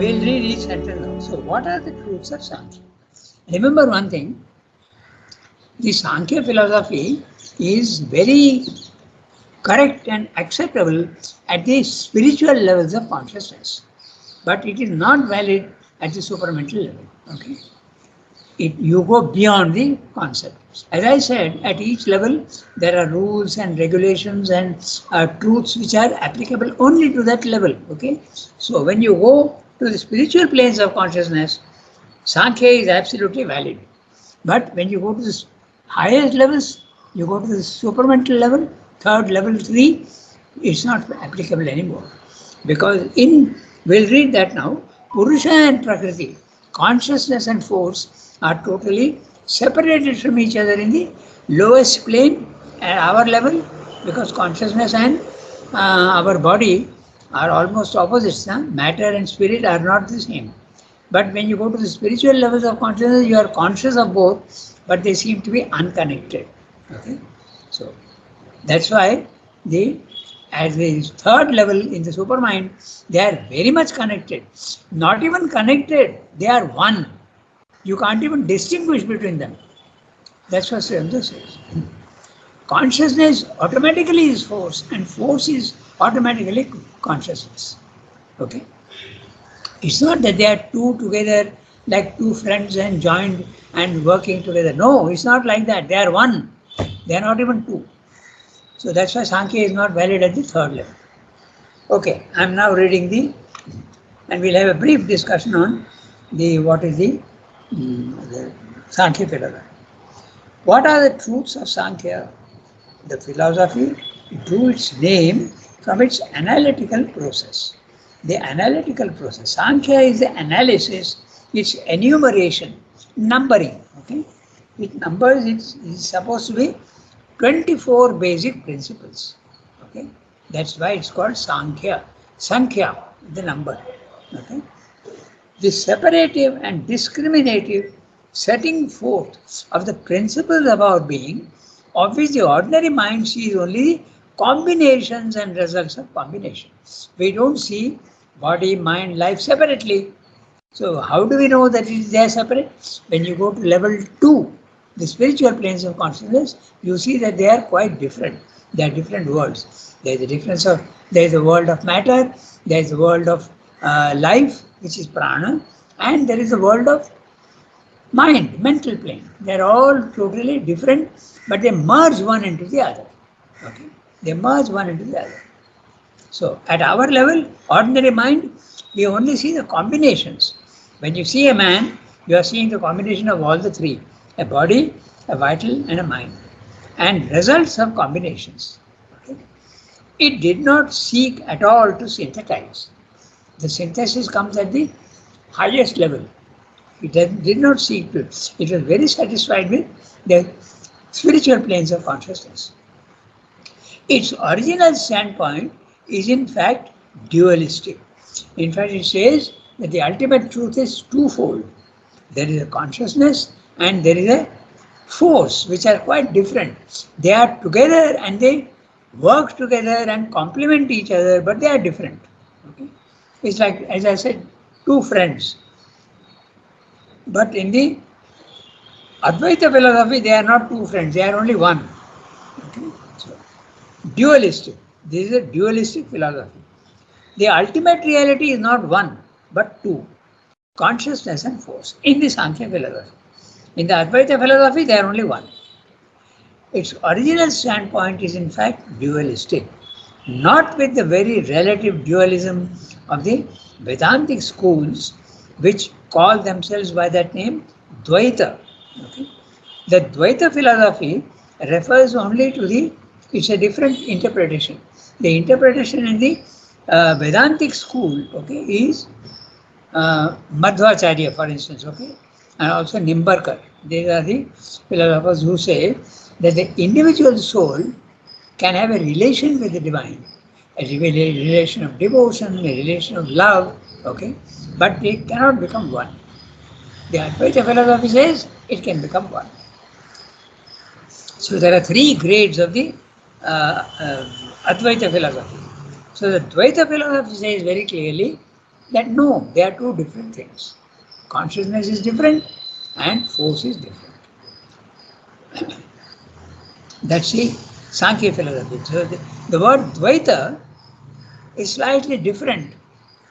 We'll read each sentence now. So, what are the truths of Sankhya? Remember one thing, the Sankhya philosophy is very correct and acceptable at the spiritual levels of consciousness, but it is not valid at the supramental level. Okay, you go beyond the concept. As I said, at each level there are rules and regulations and truths which are applicable only to that level. Okay, so when you go to the spiritual planes of consciousness, Sankhya is absolutely valid. But when you go to the highest levels, you go to the supramental level, third level 3, it's not applicable anymore. Because we'll read that now, Purusha and Prakriti, consciousness and force are totally separated from each other in the lowest plane at our level, because consciousness and our body are almost opposites. Matter and spirit are not the same. But when you go to the spiritual levels of consciousness, you are conscious of both, but they seem to be unconnected. Okay, so that's why at the third level in the supermind, they are very much connected. Not even connected, they are one. You can't even distinguish between them. That's what Sriyamda says. Consciousness automatically is force, and force is automatically consciousness. Okay. It's not that they are two together like two friends and joined and working together. No, it's not like that. They are one. They are not even two. So that's why Sankhya is not valid at the third level. Okay, I am now reading and we'll have a brief discussion on what is the Sankhya philosophy. What are the truths of Sankhya? The philosophy drew its name from its analytical process. The analytical process. Sankhya is the analysis, its enumeration, numbering. Okay, with numbers it's supposed to be 24 basic principles. Okay, that's why it's called Sankhya. Sankhya, the number. Okay, the separative and discriminative setting forth of the principles about being, of which the ordinary mind sees only combinations and results of combinations. We don't see body, mind, life separately. So how do we know that they are separate? When you go to level 2, the spiritual planes of consciousness, you see that they are quite different. They are different worlds. There is a world of matter, there is a world of life, which is prana, and there is a world of mind, mental plane. They are all totally different, but they merge one into the other. Okay, they merge one into the other. So at our level, ordinary mind, we only see the combinations. When you see a man, you are seeing the combination of all the three: a body, a vital, and a mind, and results of combinations. Okay? It did not seek at all to synthesize. The synthesis comes at the highest level. It did not seek to. It was very satisfied with the spiritual planes of consciousness. Its original standpoint is in fact dualistic. In fact, it says that the ultimate truth is twofold. There is a consciousness and there is a force, which are quite different. They are together and they work together and complement each other, but they are different. Okay? It's like, as I said, two friends. But in the Advaita philosophy, they are not two friends, they are only one. Okay? So, dualistic. This is a dualistic philosophy. The ultimate reality is not one, but two: consciousness and force. In the Sankhya philosophy. In the Advaita philosophy, they are only one. Its original standpoint is in fact dualistic, not with the very relative dualism of the Vedantic schools, which call themselves by that name Dvaita. Okay? The Dvaita philosophy refers only to it's a different interpretation. The interpretation in the Vedantic school, okay, is Madhvacharya, for instance, okay, and also Nimbarkar. These are the philosophers who say that the individual soul can have a relation with the divine, a relation of devotion, a relation of love, okay, but they cannot become one. The Advaita philosophy says it can become one. So there are three grades of the Advaita philosophy. So the Dvaita philosophy says very clearly that no, they are two different things. Consciousness is different and force is different. That's the Sankhya philosophy. So the word Dvaita is slightly different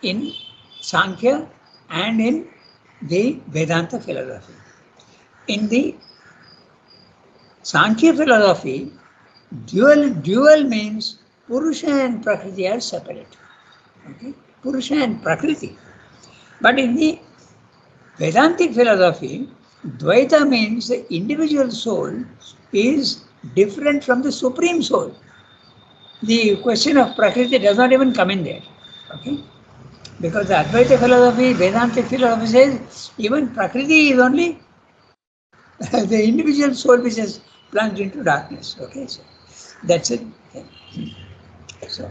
in Sankhya and in the Vedanta philosophy. In the Sankhya philosophy, dual means Purusha and Prakriti are separate. Okay? Purusha and Prakriti. But in the Vedantic philosophy, Dvaita means the individual soul is different from the supreme soul. The question of Prakriti does not even come in there. Okay? Because the Advaita philosophy, Vedantic philosophy says even Prakriti is only the individual soul which is plunged into darkness. Okay, so that's it. So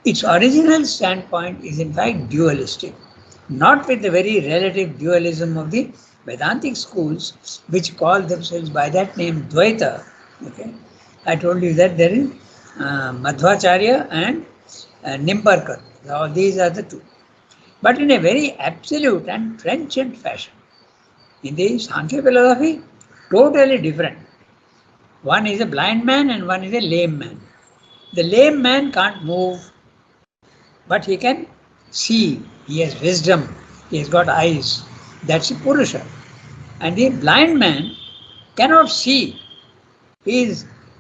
its original standpoint is in fact dualistic, not with the very relative dualism of the Vedantic schools, which call themselves by that name Dvaita. Okay, I told you that there is Madhvacharya and Nimbarkar. All these are the two, but in a very absolute and trenchant fashion. In the Sankhya philosophy, totally different. One is a blind man and one is a lame man. The lame man can't move, but he can see. He has wisdom. He has got eyes. That's a Purusha. And the blind man cannot see.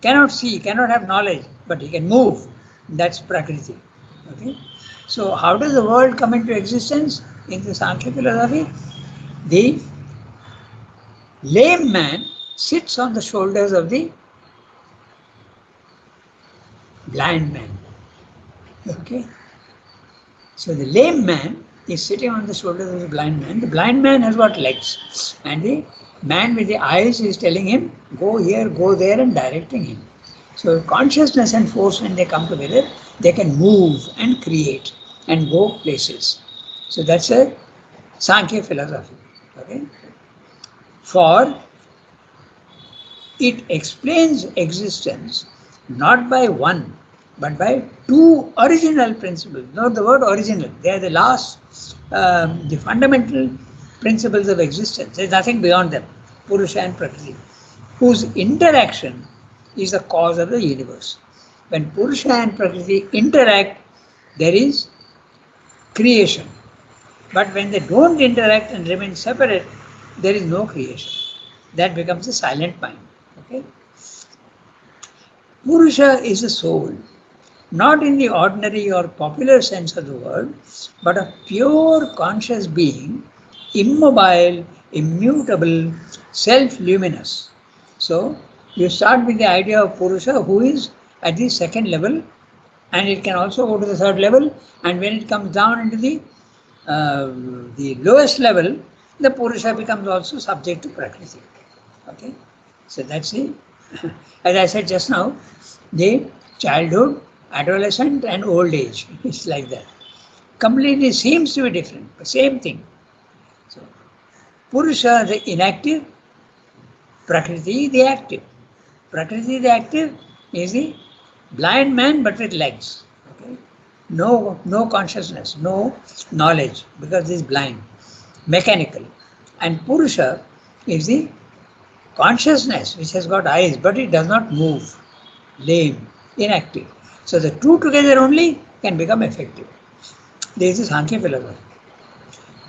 Cannot see, cannot have knowledge, but he can move. That's Prakriti. Okay. So how does the world come into existence in the Sankhya philosophy? The lame man sits on the shoulders of the blind man. Okay. So the lame man is sitting on the shoulders of the blind man. The blind man has got legs, and the man with the eyes is telling him, go here, go there, and directing him. So consciousness and force, when they come together, they can move and create and go places. So that's a Sankhya philosophy. Okay. For it explains existence not by one, but by two original principles. Note the word original. They are the last, the fundamental principles of existence. There is nothing beyond them, Purusha and Prakriti, whose interaction is the cause of the universe. When Purusha and Prakriti interact, there is creation. But when they don't interact and remain separate, there is no creation. That becomes a silent mind. Okay? Purusha is the soul, not in the ordinary or popular sense of the word, but a pure conscious being, immobile, immutable, self-luminous. So, you start with the idea of Purusha, who is at the second level, and it can also go to the third level, and when it comes down into the lowest level, the Purusha becomes also subject to Prakriti. Okay? So that's the, as I said just now, the childhood, adolescent and old age. It's like that. Completely seems to be different, but same thing. So Purusha, the inactive, Prakriti, the active. Prakriti, the active, is the blind man but with legs. Okay? No consciousness, no knowledge, because he is blind, mechanical. And Purusha is the consciousness which has got eyes but it does not move, lame, inactive. So the two together only can become effective. This is Sankhya philosophy.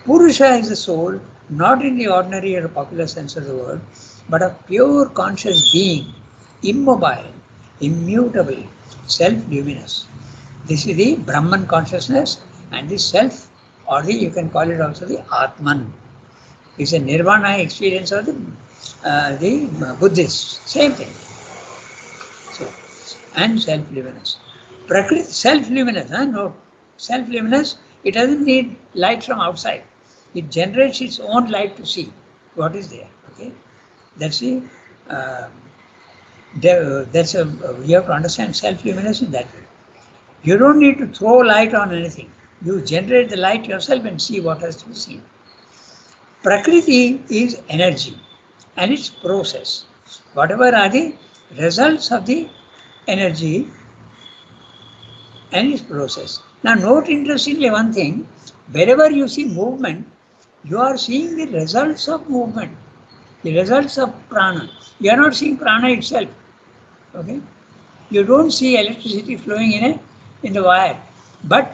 Purusha is the soul, not in the ordinary or popular sense of the word, but a pure conscious being, immobile, immutable, self-luminous. This is the Brahman consciousness, and the self, or you can call it also the Atman. It's a nirvana experience of the Buddhists. Same thing. So, and self-luminous. Prakriti, self-luminous, no. Self-luminous, it doesn't need light from outside. It generates its own light to see what is there. Okay, that's the. You have to understand self-luminous in that way. You don't need to throw light on anything. You generate the light yourself and see what has to be seen. Prakriti is energy and its process. Whatever are the results of the energy and its process. Now note interestingly one thing, wherever you see movement, you are seeing the results of movement, the results of prana. You are not seeing prana itself. Okay? You don't see electricity flowing in the wire, but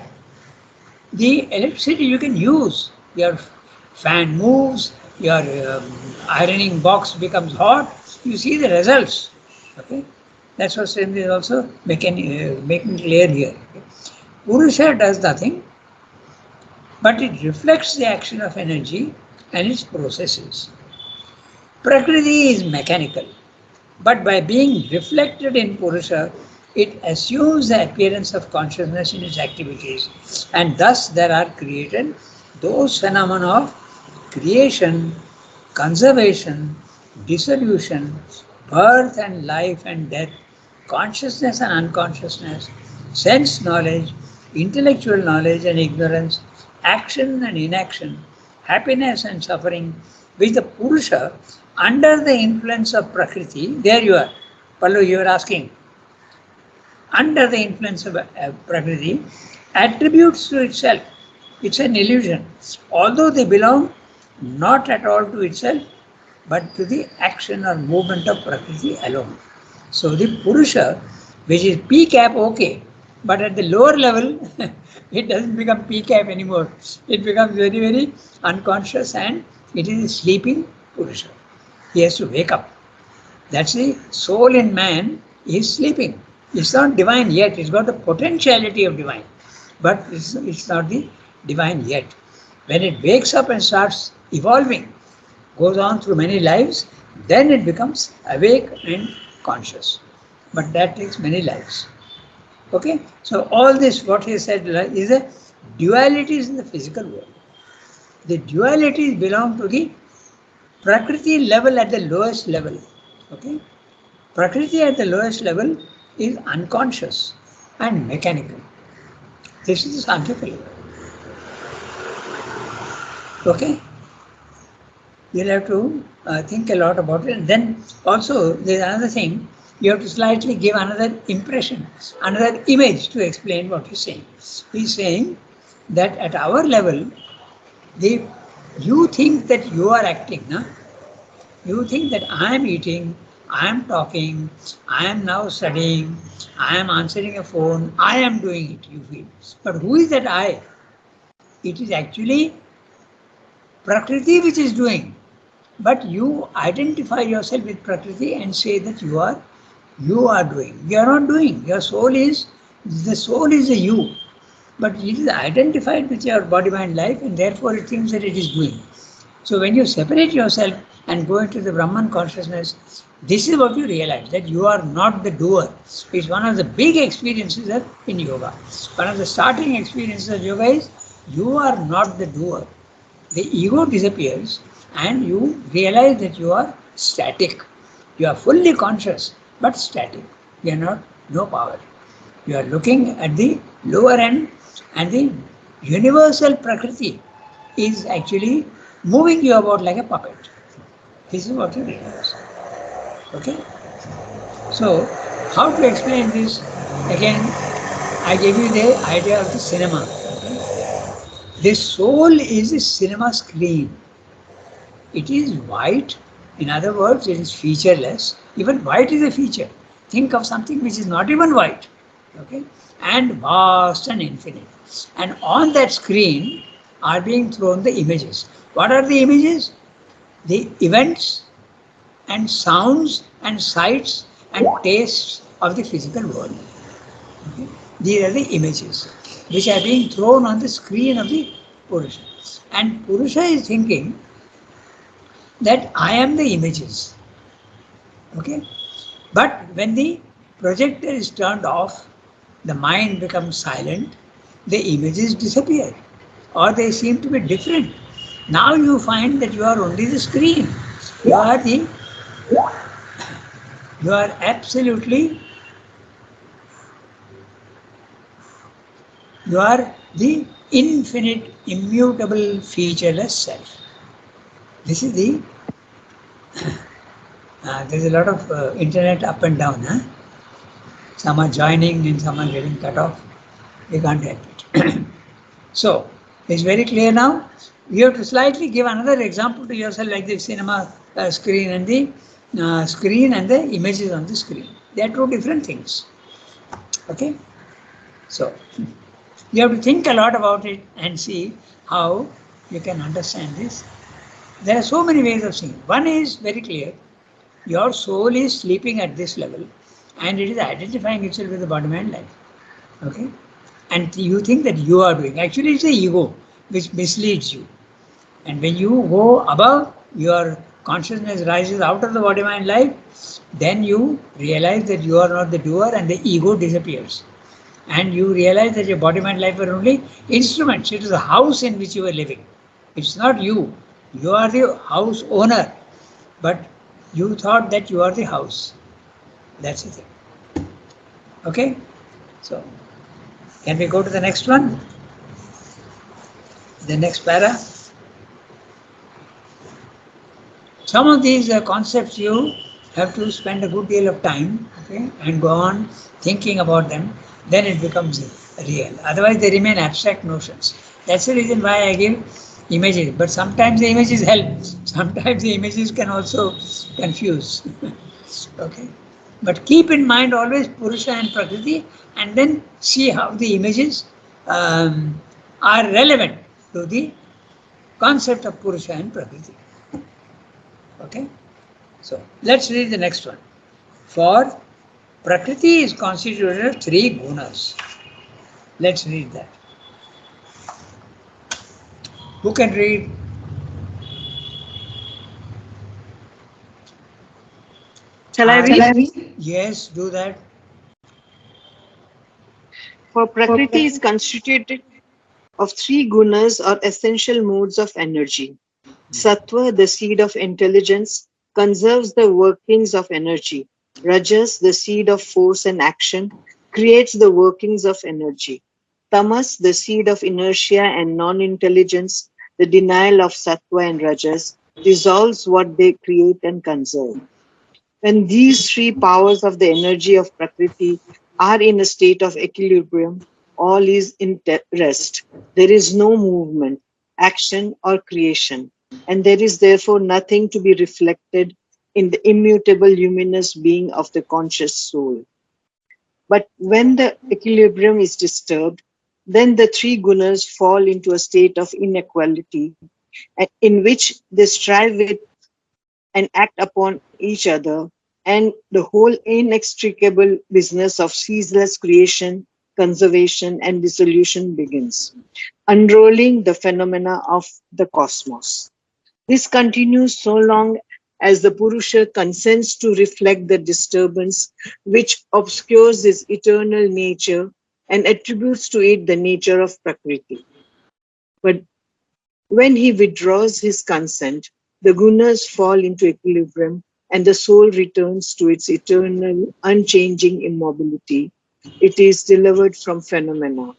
the electricity you can use. Your fan moves, your ironing box becomes hot. You see the results. Okay, that's what Srindri is also making clear here. Okay? Purusha does nothing, but it reflects the action of energy and its processes. Prakriti is mechanical, but by being reflected in Purusha, it assumes the appearance of consciousness in its activities, and thus there are created those phenomena of creation, conservation, dissolution, birth and life and death, consciousness and unconsciousness, sense knowledge, intellectual knowledge and ignorance, action and inaction, happiness and suffering, which the Purusha, under the influence of Prakriti, there you are, Pallu, you are asking, under the influence of Prakriti, attributes to itself. It's an illusion. Although they belong not at all to itself, but to the action or movement of Prakriti alone. So the Purusha, which is P cap, okay, but at the lower level, it doesn't become P cap anymore. It becomes very, very unconscious and it is a sleeping Purusha. He has to wake up. That's the soul in man is sleeping. It's not divine yet. It's got the potentiality of divine, but it's not the divine yet. When it wakes up and starts evolving, goes on through many lives, then it becomes awake and conscious. But that takes many lives. Okay? So all this, what he said, is a dualities in the physical world. The dualities belong to the Prakriti level at the lowest level. Okay? Prakriti at the lowest level is unconscious and mechanical. This is the Sankhya philosophy. Okay? You'll have to think a lot about it. And then also there's another thing, you have to slightly give another impression, another image to explain what he's saying. He's saying that at our level, you think that you are acting, no? You think that I am eating, I am talking, I am now studying, I am answering a phone, I am doing it, you feel. But who is that I? It is actually Prakriti which is doing. But you identify yourself with Prakriti and say that you are doing. You are not doing. The soul is a you. But it is identified with your body, mind, life, and therefore it thinks that it is doing. So when you separate yourself and go into the Brahman consciousness, this is what you realize, that you are not the doer. It's one of the big experiences in yoga. One of the starting experiences of yoga is you are not the doer. The ego disappears and you realize that you are static. You are fully conscious but static. You are not, no power. You are looking at the lower end and the universal Prakriti is actually moving you about like a puppet. This is what you realize. Okay? So, how to explain this? Again, I gave you the idea of the cinema. Okay? The soul is a cinema screen. It is white. In other words, it is featureless. Even white is a feature. Think of something which is not even white. Okay? And vast and infinite. And on that screen are being thrown the images. What are the images? The events and sounds and sights and tastes of the physical world. Okay? These are the images which are being thrown on the screen of the Purusha. And Purusha is thinking that I am the images. Okay? But when the projector is turned off, the mind becomes silent, the images disappear or they seem to be different. Now you find that you are only the screen. You are absolutely, you are the infinite, immutable, featureless self. This is the, there's a lot of internet up and down. Huh? Some are joining and some are getting cut off. We can't help it. So, it's very clear now. You have to slightly give another example to yourself, like the cinema screen and the images on the screen. They are two different things. Okay? So, you have to think a lot about it and see how you can understand this. There are so many ways of seeing. One is very clear. Your soul is sleeping at this level and it is identifying itself with the body mind life. Okay? And you think that you are doing. Actually, it's the ego which misleads you. And when you go above, your consciousness rises out of the body mind life, then you realize that you are not the doer and the ego disappears. And you realize that your body mind life are only instruments. It is the house in which you are living. It's not you. You are the house owner. But you thought that you are the house. That's the thing. Okay? So, can we go to the next one? The next para. Some of these concepts you have to spend a good deal of time, okay, and go on thinking about them. Then it becomes real. Otherwise, they remain abstract notions. That's the reason why I give images. But sometimes the images help. Sometimes the images can also confuse. Okay. But keep in mind always Purusha and Prakriti, and then see how the images are relevant to the concept of Purusha and Prakriti. Okay? So, let's read the next one. For Prakriti is constituted of 3 gunas. Let's read that. Who can read? Shall I read? Yes, do that. For Prakriti is constituted of 3 gunas or essential modes of energy. Sattva, the seed of intelligence, conserves the workings of energy. Rajas, the seed of force and action, creates the workings of energy. Tamas, the seed of inertia and non-intelligence, the denial of sattva and rajas, dissolves what they create and conserve. When these 3 powers of the energy of Prakriti are in a state of equilibrium, all is in rest. There is no movement, action, or creation, and there is therefore nothing to be reflected in the immutable luminous being of the conscious soul. But when the equilibrium is disturbed, then the 3 gunas fall into a state of inequality, in which they strive with and act upon each other, and the whole inextricable business of ceaseless creation, conservation, and dissolution begins, unrolling the phenomena of the cosmos. This continues so long as the Purusha consents to reflect the disturbance which obscures his eternal nature and attributes to it the nature of Prakriti. But when he withdraws his consent, the gunas fall into equilibrium and the soul returns to its eternal, unchanging immobility. It is delivered from phenomena.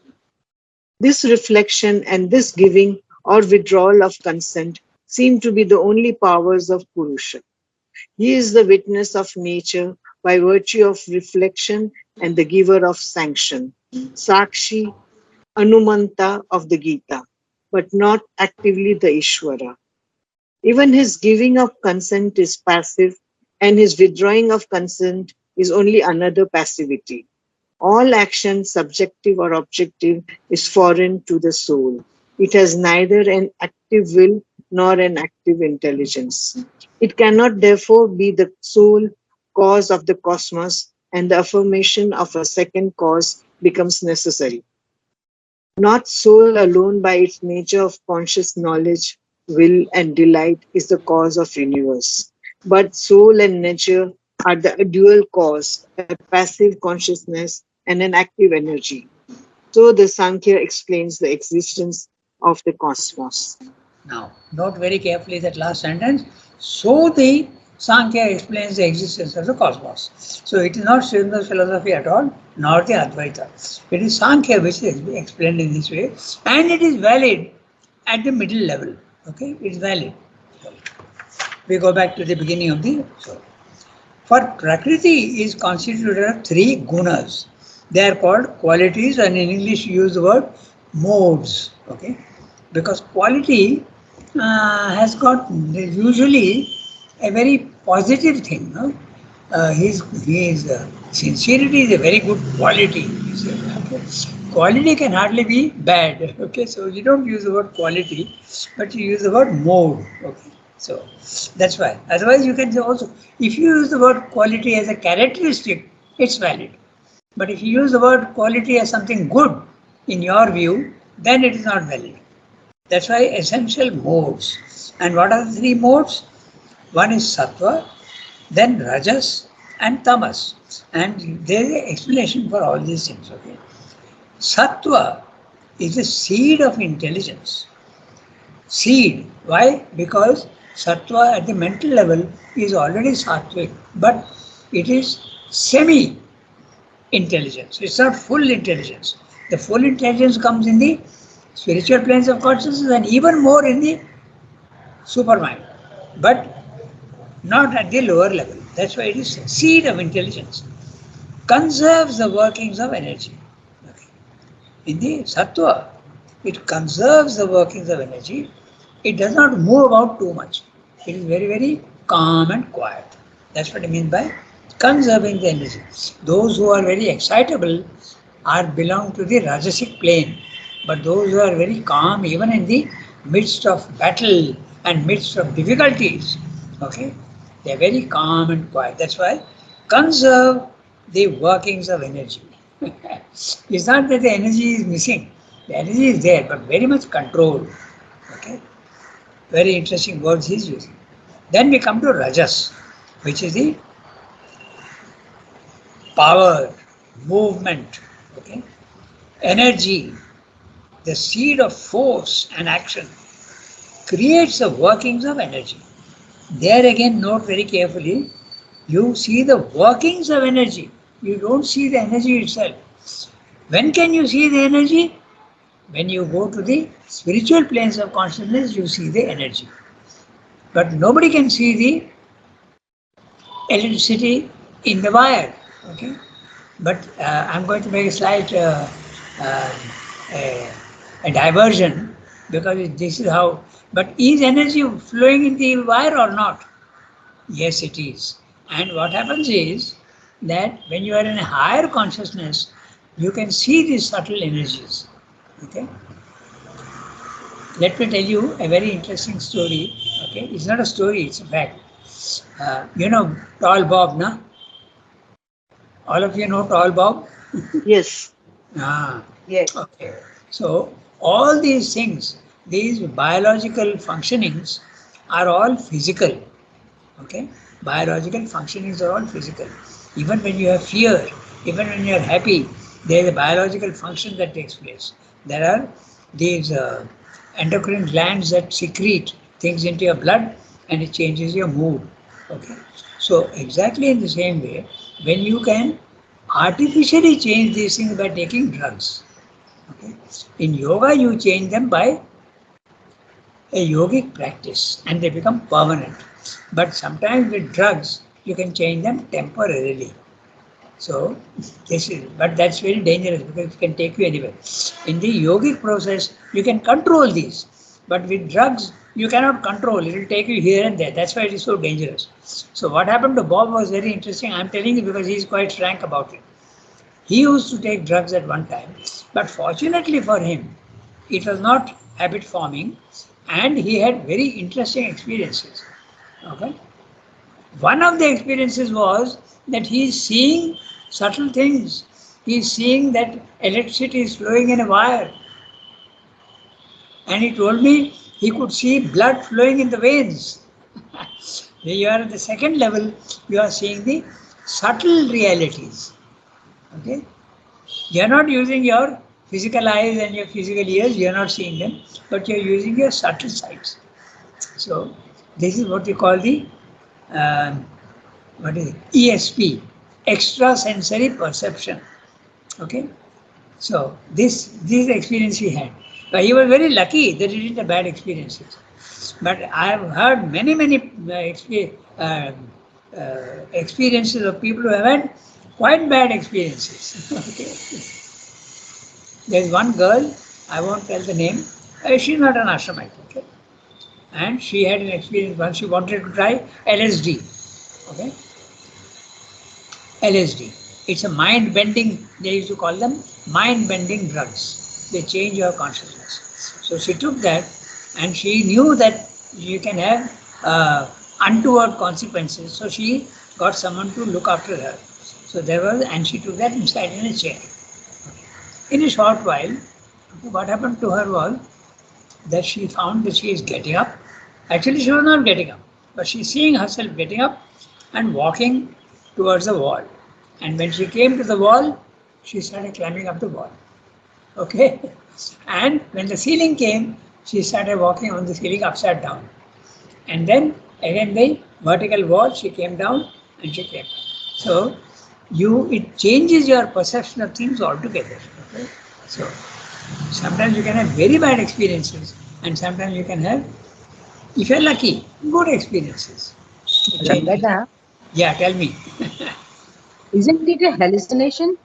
This reflection and this giving or withdrawal of consent seem to be the only powers of Purusha. He is the witness of nature by virtue of reflection and the giver of sanction. Sakshi, Anumanta of the Gita, but not actively the Ishvara. Even his giving of consent is passive, and his withdrawing of consent is only another passivity. All action, subjective or objective, is foreign to the soul. It has neither an active will nor an active intelligence. It cannot therefore be the sole cause of the cosmos, and the affirmation of a second cause becomes necessary. Not soul alone by its nature of conscious knowledge, will and delight is the cause of universe. But soul and nature are the dual cause, a passive consciousness and an active energy. So the Sankhya explains the existence of the cosmos. Now, note very carefully that last sentence. So the Sankhya explains the existence of the cosmos. So it is not Sridhar's philosophy at all, nor the Advaita. It is Sankhya which is explained in this way, and it is valid at the middle level. Okay, it's valid. We go back to the beginning of the. So, for Prakriti is constituted of 3 gunas. They are called qualities, and in English you use the word modes. Okay, because quality has got usually a very positive thing. No? His sincerity is a very good quality. You say, okay? Quality can hardly be bad. Okay, so you don't use the word quality, but you use the word mode. Okay, so that's why. Otherwise, you can say also, if you use the word quality as a characteristic, it's valid. But if you use the word quality as something good in your view, then it is not valid. That's why essential modes. And what are the three modes? One is sattva, then rajas, and tamas. And there is an explanation for all these things. Okay, sattva is the seed of intelligence. Seed. Why? Because sattva at the mental level is already sattvic, but it is semi intelligence. It's not full intelligence. The full intelligence comes in the spiritual planes of consciousness and even more in the supermind, but not at the lower level. That's why it is seed of intelligence. Conserves the workings of energy. Okay. In the sattva, it conserves the workings of energy. It does not move about too much. It is very, very calm and quiet. That's what I mean by conserving the energy. Those who are very excitable are belong to the Rajasic plane, but those who are very calm, even in the midst of battle and midst of difficulties, okay, they are very calm and quiet. That's why conserve the workings of energy. It's not that the energy is missing. The energy is there, but very much controlled. Okay, very interesting words he's using. Then we come to Rajas, which is the power, movement, okay, energy, the seed of force and action, creates the workings of energy. There again, note very carefully, you see the workings of energy. You don't see the energy itself. When can you see the energy? When you go to the spiritual planes of consciousness, you see the energy. But nobody can see the electricity in the wire. Okay, but I'm going to make a slight uh, a, a diversion because this is how. But is energy flowing in the wire or not? Yes, it is. And what happens is that when you are in a higher consciousness, you can see these subtle energies. Okay. Let me tell you a very interesting story. Okay, it's not a story; it's a fact. You know, Tall Bob, na? All of you know Tall Bob. Yes. Ah, Yes. okay. So all these things, these biological functionings are all physical. Okay, biological functionings are all physical. Even when you have fear, even when you are happy, there is a biological function that takes place. There are these endocrine glands that secrete things into your blood, and it changes your mood. Okay, so exactly in the same way, when you can artificially change these things by taking drugs. Okay, in yoga you change them by a yogic practice and they become permanent. But sometimes with drugs, you can change them temporarily. So this is, but that's very dangerous because it can take you anywhere. In the yogic process, you can control these, but with drugs, you cannot control. It will take you here and there. That's why it is so dangerous. So what happened to Bob was very interesting. I'm telling you because he's quite frank about it. He used to take drugs at one time, but fortunately for him, it was not habit forming and he had very interesting experiences. Okay. One of the experiences was that he is seeing subtle things. He is seeing that electricity is flowing in a wire. And he told me he could see blood flowing in the veins. When you are at the second level, you are seeing the subtle realities. Okay? You are not using your physical eyes and your physical ears, you are not seeing them, but you are using your subtle sights. So, this is what we call the um, what is it? ESP, extrasensory perception. Okay, so this experience he had, but he was very lucky that he didn't have bad experiences. But I have heard many experiences of people who have had quite bad experiences. Okay. There's one girl, I won't tell the name, she's not an ashramite, okay? And she had an experience once, she wanted to try LSD, okay? LSD. It's a mind bending, they used to call them mind bending drugs. They change your consciousness. So she took that and she knew that you can have untoward consequences. So she got someone to look after her. So there was, and she took that and sat in a chair. In a short while, what happened to her was that she found that she is getting up. Actually, she was not getting up, but she's seeing herself getting up and walking towards the wall. And when she came to the wall, she started climbing up the wall. Okay? And when the ceiling came, she started walking on the ceiling upside down. And then again the vertical wall, she came down and she came up. So it changes your perception of things altogether. Okay? So sometimes you can have very bad experiences, and sometimes you can have, if you're lucky, good experiences. Rangana, Yeah, tell me. isn't it a hallucination?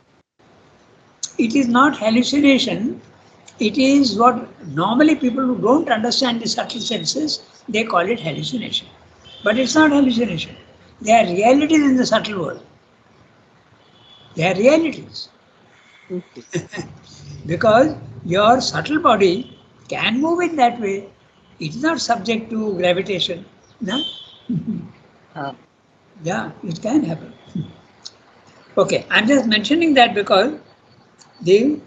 It is not hallucination. It is what normally people who don't understand the subtle senses, they call it hallucination. But it's not hallucination. They are realities in the subtle world. They are realities. Okay. Because your subtle body can move in that way. It is not subject to gravitation. No? Uh, Yeah, it can happen. Okay, I'm just mentioning that because the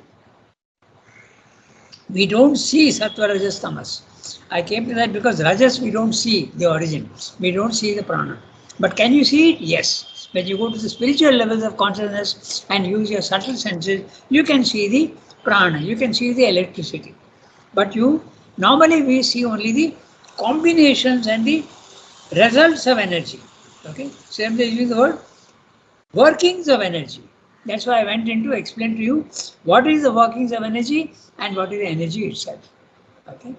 we don't see sattva, rajas, tamas. I came to that because rajas we don't see the origin. We don't see the prana. But can you see it? Yes. When you go to the spiritual levels of consciousness and use your subtle senses, you can see the prana, you can see the electricity. But normally we see only the combinations and the results of energy. Okay? Same they use the word workings of energy. That's why I went into explain to you what is the workings of energy and what is the energy itself. Okay.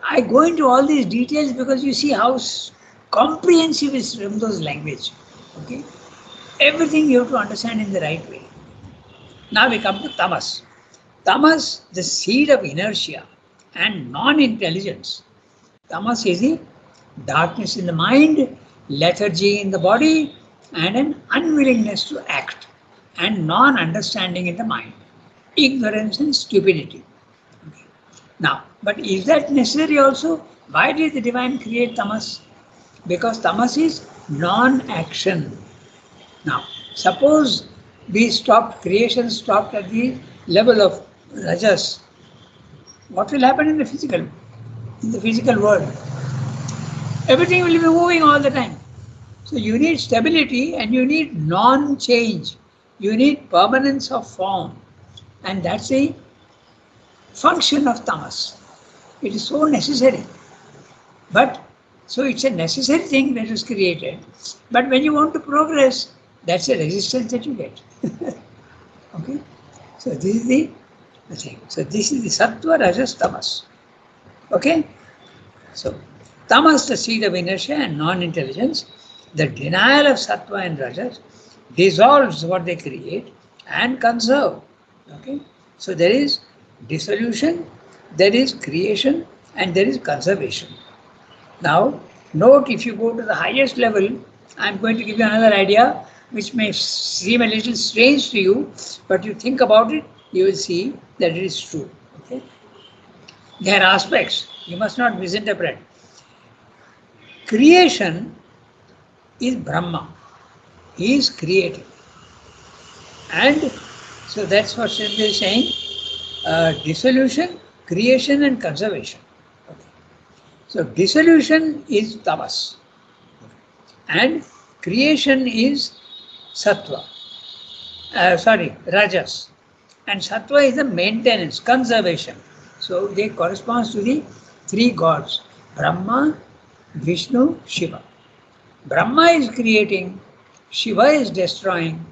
I go into all these details because you see how comprehensive is Ramdo's language. Okay. Everything you have to understand in the right way. Now we come to tamas. Tamas, the seed of inertia and non-intelligence. Tamas is the darkness in the mind, lethargy in the body, and an unwillingness to act, and non-understanding in the mind, ignorance and stupidity. Okay. Now, but is that necessary also? Why did the divine create tamas? Because tamas is non-action. Now, suppose creation stopped at the level of rajas, what will happen in the physical world? Everything will be moving all the time. So you need stability and you need non-change. You need permanence of form. And that's the function of tamas. It is so necessary. But so it's a necessary thing that is created. But when you want to progress, that's a resistance that you get. Okay? So this is the thing. So this is the sattva, rajas, tamas. Okay? So tamas, the seed of inertia and non-intelligence, the denial of sattva and rajas dissolves what they create and conserve. Okay? So there is dissolution, there is creation, and there is conservation. Now, note if you go to the highest level, I'm going to give you another idea which may seem a little strange to you, but you think about it, you will see that it is true. Okay? There are aspects, you must not misinterpret. Creation is Brahma. He is creating. And so that's what Siddha is saying, dissolution, creation and conservation. Okay. So dissolution is tamas. And creation is sattva. Rajas. And sattva is the maintenance, conservation. So they correspond to the three gods, Brahma, Vishnu, Shiva. Brahma is creating, Shiva is destroying,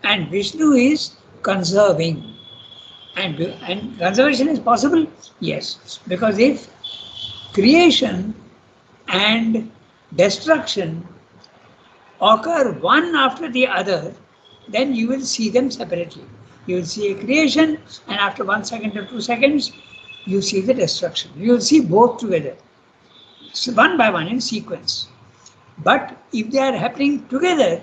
and Vishnu is conserving. And conservation is possible? Yes. Because if creation and destruction occur one after the other, then you will see them separately. You will see a creation, and after 1 second or 2 seconds, you see the destruction. You will see both together, so one by one in sequence. But if they are happening together,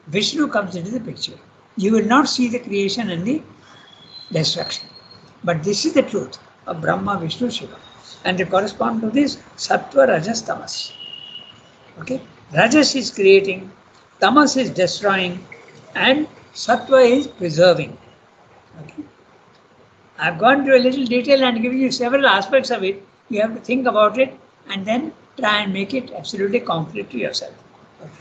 Vishnu comes into the picture. You will not see the creation and the destruction. But this is the truth of Brahma, Vishnu, Shiva. And they correspond to this Sattva, Rajas, Tamas. Okay? Rajas is creating, Tamas is destroying, and Sattva is preserving. Okay? I've gone into a little detail and given you several aspects of it. You have to think about it and then try and make it absolutely concrete to yourself. Okay?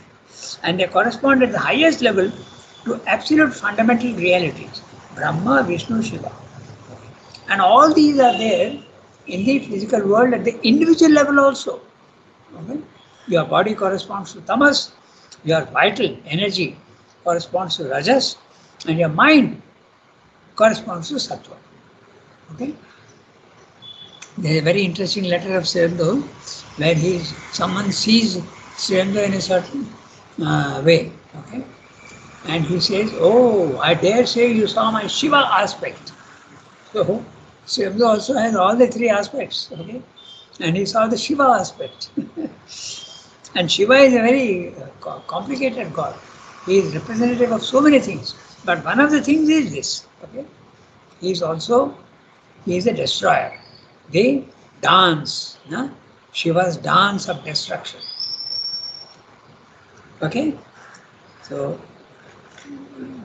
And they correspond at the highest level to absolute fundamental realities. Brahma, Vishnu, Shiva. And all these are there in the physical world at the individual level also. Okay? Your body corresponds to tamas, your vital energy corresponds to rajas, and your mind corresponds to sattva. Okay? There is a very interesting letter of Sri Aurobindo where someone sees Sri Aurobindo in a certain way. Okay? And he says, "Oh, I dare say you saw my Shiva aspect." So, Sri Aurobindo also has all the three aspects. Okay? And he saw the Shiva aspect. And Shiva is a very complicated god. He is representative of so many things. But one of the things is this. Okay? He is a destroyer. The dance, no? Shiva's dance of destruction. Okay? So,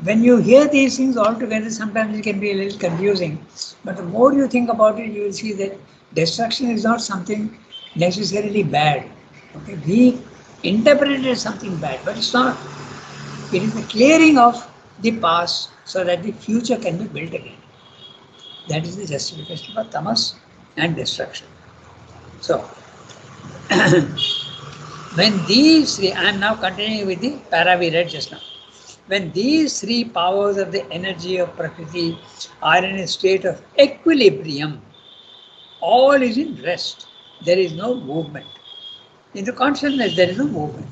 when you hear these things all together, sometimes it can be a little confusing. But the more you think about it, you will see that destruction is not something necessarily bad. Okay? We interpret it as something bad, but it's not. It is the clearing of the past so that the future can be built again. That is the justification for tamas and destruction. So, when these three, I am now continuing with the para we read just now. When these three powers of the energy of Prakriti are in a state of equilibrium, all is in rest. There is no movement. In the consciousness, there is no movement.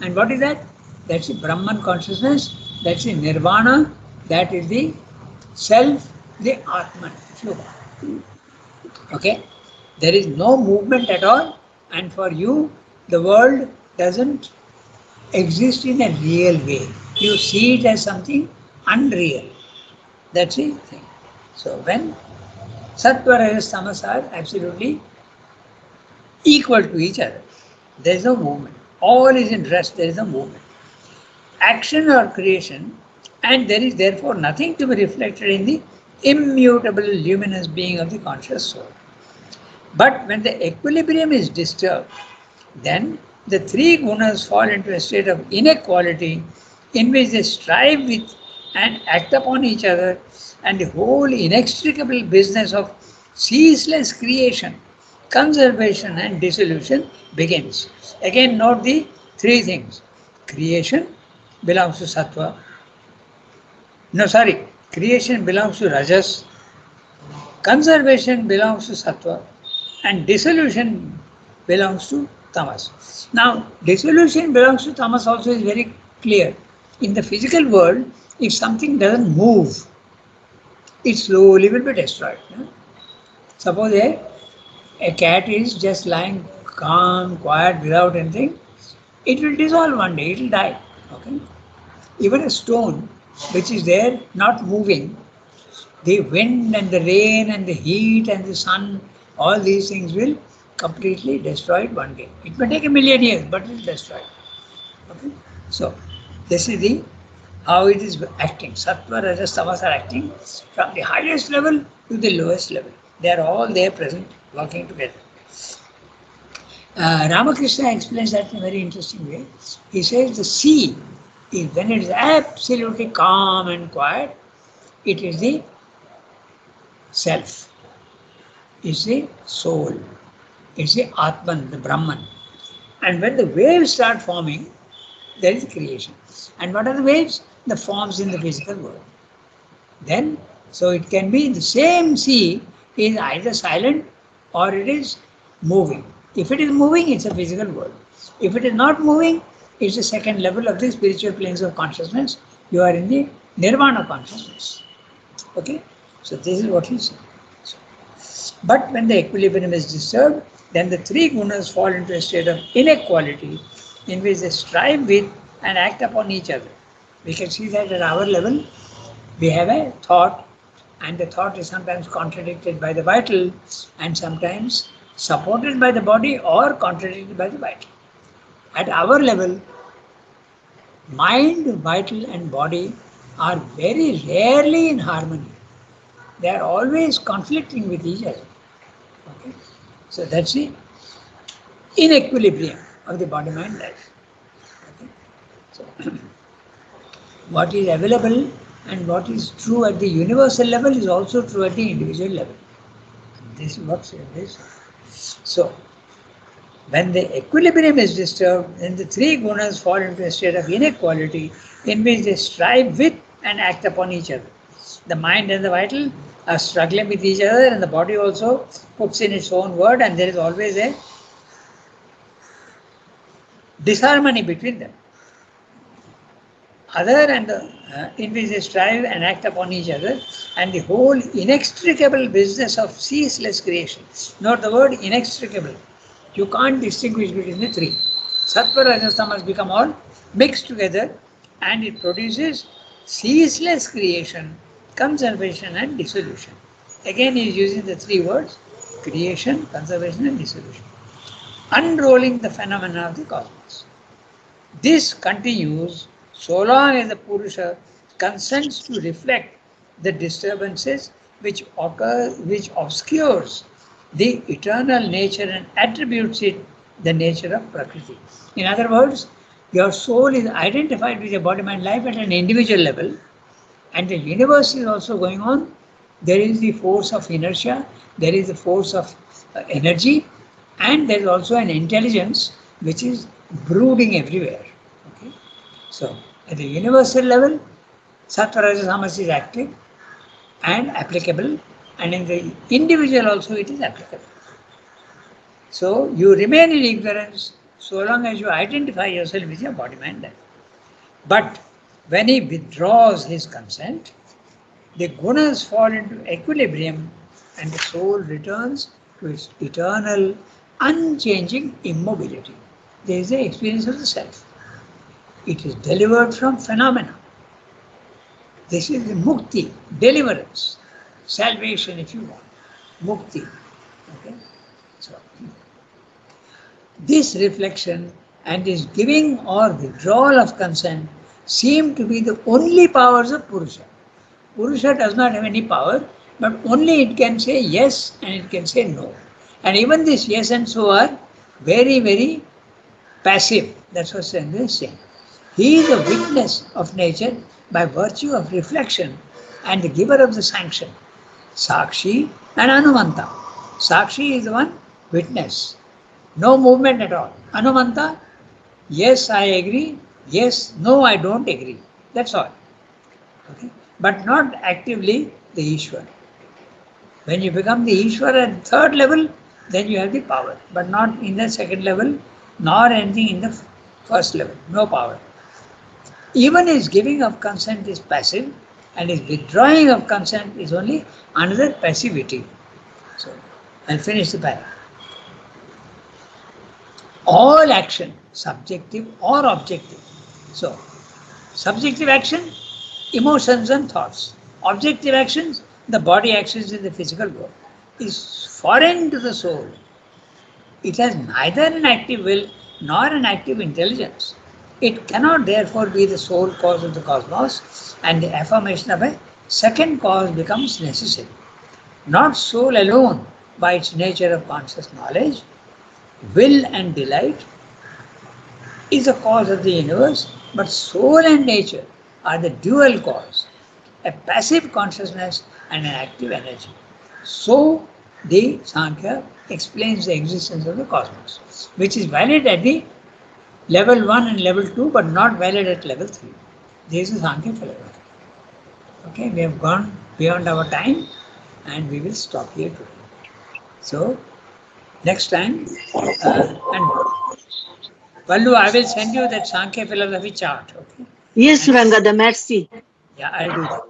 And what is that? That's the Brahman consciousness, that's the Nirvana, that is the self, the Atman. Okay? There is no movement at all, and for you, the world doesn't exist in a real way. You see it as something unreal. That's the thing. So when Sattva, Rajas, Tamas are absolutely equal to each other, there is no movement. All is in rest, there is no movement. Action or creation, and there is therefore nothing to be reflected in the immutable luminous being of the conscious soul. But when the equilibrium is disturbed, then the three gunas fall into a state of inequality in which they strive with and act upon each other, and the whole inextricable business of ceaseless creation, conservation and dissolution begins. Again, note the three things. Creation belongs to sattva. Creation belongs to rajas. Conservation belongs to sattva. And dissolution belongs to tamas. Now, dissolution belongs to tamas also is very clear. In the physical world, if something doesn't move, it slowly will be destroyed. Suppose a cat is just lying calm, quiet, without anything, it will dissolve one day, it will die. Okay? Even a stone which is there, not moving, the wind and the rain and the heat and the sun, all these things will completely destroy it one day. It may take 1,000,000 years, but it will destroy it. Okay? So, this is how it is acting. Sattva, Rajas, Tamas are acting from the highest level to the lowest level. They are all there present, working together. Ramakrishna explains that in a very interesting way. He says the sea is, when it is absolutely calm and quiet, it is the self, it's the soul, it's the Atman, the Brahman. And when the waves start forming, there is creation. And what are the waves? The forms in the physical world. Then, so it can be the same sea is either silent or it is moving. If it is moving, it's a physical world. If it is not moving, is the second level of the spiritual planes of consciousness. You are in the nirvana consciousness. Okay? So this is what he said. But when the equilibrium is disturbed, then the three gunas fall into a state of inequality in which they strive with and act upon each other. We can see that at our level, we have a thought, and the thought is sometimes contradicted by the vital and sometimes supported by the body or contradicted by the vital. At our level, mind, vital, and body are very rarely in harmony. They are always conflicting with each other. Okay? So that's the inequilibrium of the body mind life. Okay? So what is available and what is true at the universal level is also true at the individual level. This is what is. So when the equilibrium is disturbed, then the three gunas fall into a state of inequality in which they strive with and act upon each other. The mind and the vital are struggling with each other, and the body also puts in its own word, and there is always a disharmony between them. Other and in which they strive and act upon each other, and the whole inextricable business of ceaseless creation. Note the word inextricable. You can't distinguish between the three. Sattva, Rajas, Tamas become all mixed together, and it produces ceaseless creation, conservation, and dissolution. Again, he is using the three words: creation, conservation, and dissolution. Unrolling the phenomena of the cosmos. This continues so long as the Purusha consents to reflect the disturbances which occur, which obscures the eternal nature and attributes it the nature of Prakriti. In other words, your soul is identified with your body, mind, life at an individual level, and the universe is also going on. There is the force of inertia, there is the force of energy, and there is also an intelligence which is brooding everywhere. Okay? So, at the universal level, Sattva, Rajas, Tamas is active and applicable, and in the individual also it is applicable. So, you remain in ignorance so long as you identify yourself with your body, mind, life. But when he withdraws his consent, the gunas fall into equilibrium and the soul returns to its eternal, unchanging immobility. There is the experience of the self. It is delivered from phenomena. This is the mukti, deliverance, salvation if you want. Mukti. Okay? So, this reflection and this giving or withdrawal of consent seem to be the only powers of Purusha. Purusha does not have any power, but only it can say yes and it can say no. And even this yes and so are very, very passive. That's what Sandra is saying. He is a witness of nature by virtue of reflection and the giver of the sanction. Sakshi and Anumanta. Sakshi is the one witness. No movement at all. Anumanta, yes, I agree. Yes, no, I don't agree. That's all. Okay? But not actively the Ishwar. When you become the Ishwar at third level, then you have the power. But not in the second level, nor anything in the first level. No power. Even his giving of consent is passive, and his withdrawing of consent is only another passivity. So, I'll finish the paragraph. All action, subjective or objective. So, subjective action, emotions and thoughts. Objective actions, the body actions in the physical world, is foreign to the soul. It has neither an active will nor an active intelligence. It cannot therefore be the sole cause of the cosmos, and the affirmation of a second cause becomes necessary. Not soul alone by its nature of conscious knowledge, will and delight is the cause of the universe, but soul and nature are the dual cause, a passive consciousness and an active energy. So the Sankhya explains the existence of the cosmos, which is valid at the level 1 and level 2, but not valid at level 3. This is Sankhya philosophy. Okay, we have gone beyond our time and we will stop here today. So, next time, and Vallu, I will send you that Sankhya philosophy chart. Okay. Yes, Rangada, merci. Yeah, I'll do that.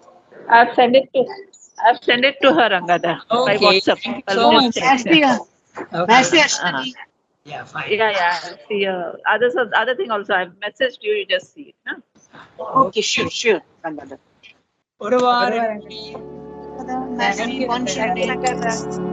I've sent it to her, Rangada, by Okay. WhatsApp. Thank you I'll so just much. check. Merci, Okay. merci, Uh, Ashwini. Yeah, fine. yeah. See, other thing also, I've messaged you. You just see it. Huh? Okay, sure, Rangada. Au revoir, Au revoir, everybody. Rangada, Thank merci, you, bonne Rangada. journée. Rangada.